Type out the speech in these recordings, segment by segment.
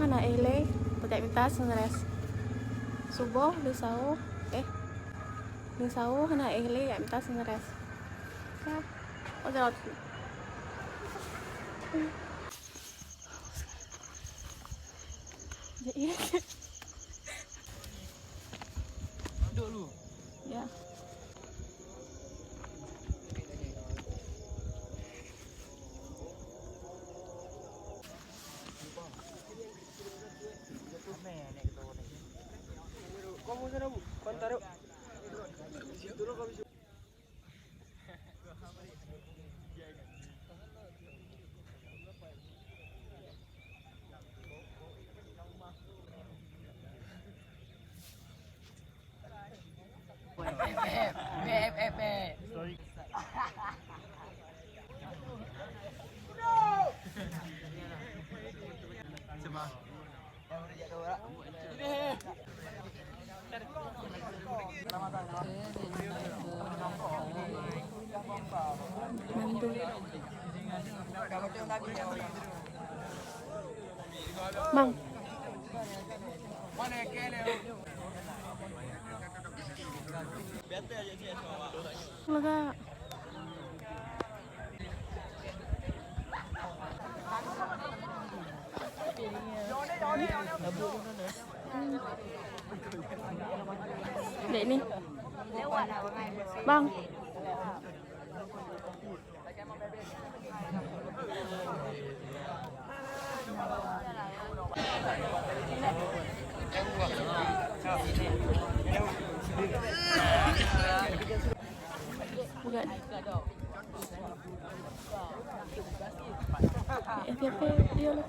hana ele, tidak minta senres. Subuh lisau, lisau hana ele ya minta senres. Ya, udah. Jadi, duduk dulu. ya. Kamu sana bu, kau taruh. Situ dulu kau bisa. Bang. Lega. Dek ni. Bang. Bukan. FYP dia lah.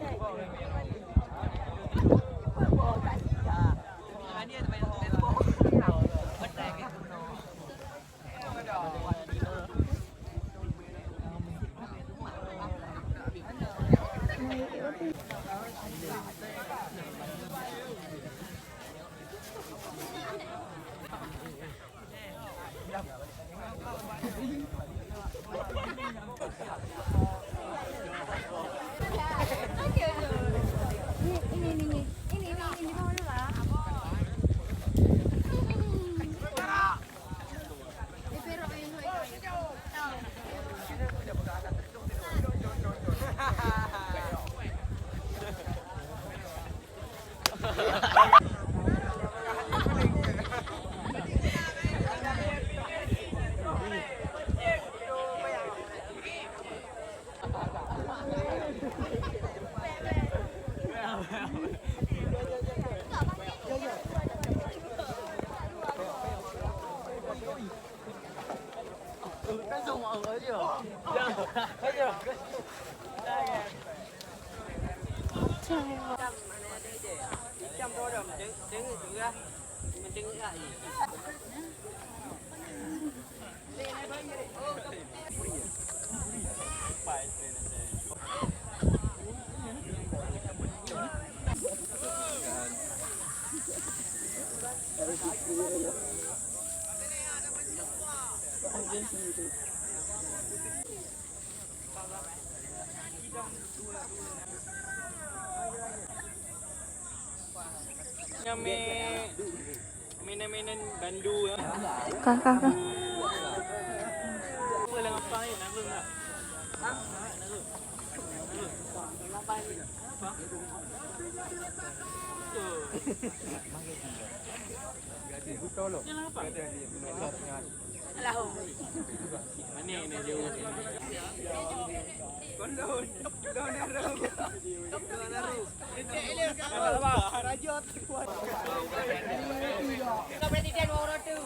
Mainan-mainan bandu ya. Kakak. Apa yang ngapain? Nak enggak? Hah? Ngapain? Apa? Tuh. Jalan apa? Alah. Mana ini jauh ni? Kondon. Donaru. Apa? Rajot. Kita presiden orang tu.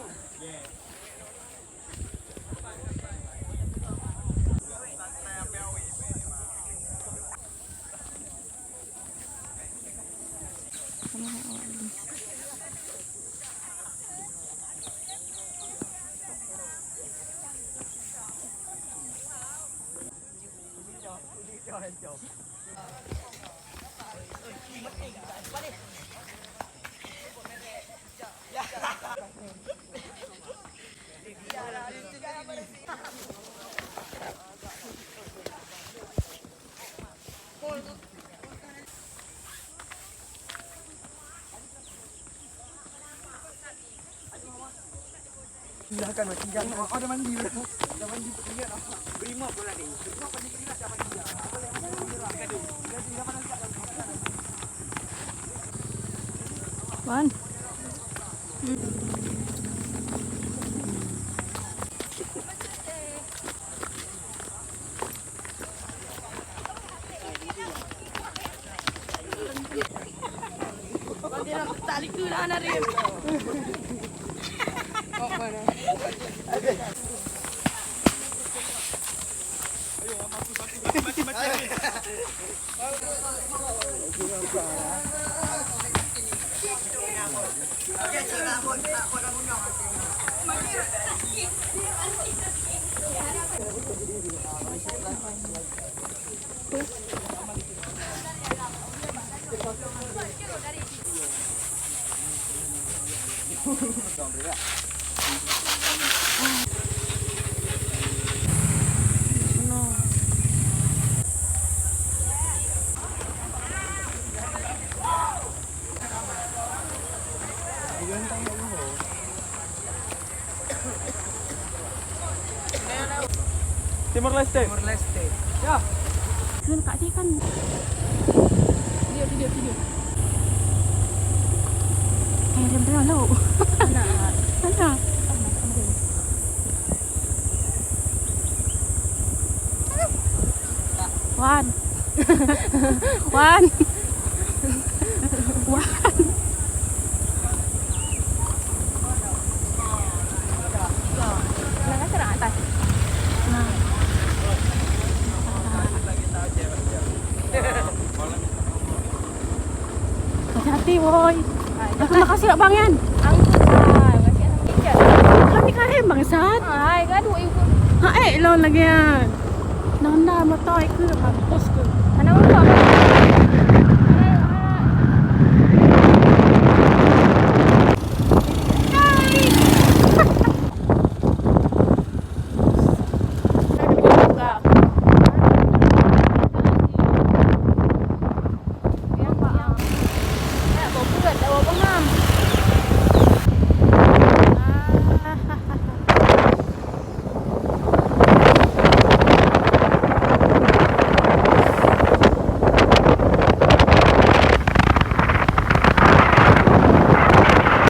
Jangan mati, jangan. Oh, dah mandi. Dah mandi ingat lah. Beri mop pula ni. Beri mop ni kena dah mandi. Boleh mandi. Gaduh. Gaduh dah mana siap dah. Wan. Tali ke dah nak rem. Oh mana? Timor Leste. Timor Leste. Ya. Kan Kak Cik kan. Video. Rem dah lalu. Mana? Wan. Wan. Nak ke atas? Nah. Hati-hati boy. Terima kasih Kak Bang Yan. Makasih anak tiket. Kami kahem bangsat. Hai, gaduh ibu. Ha lon lagi yan. Nanda motor ke kampus ke. Mana orang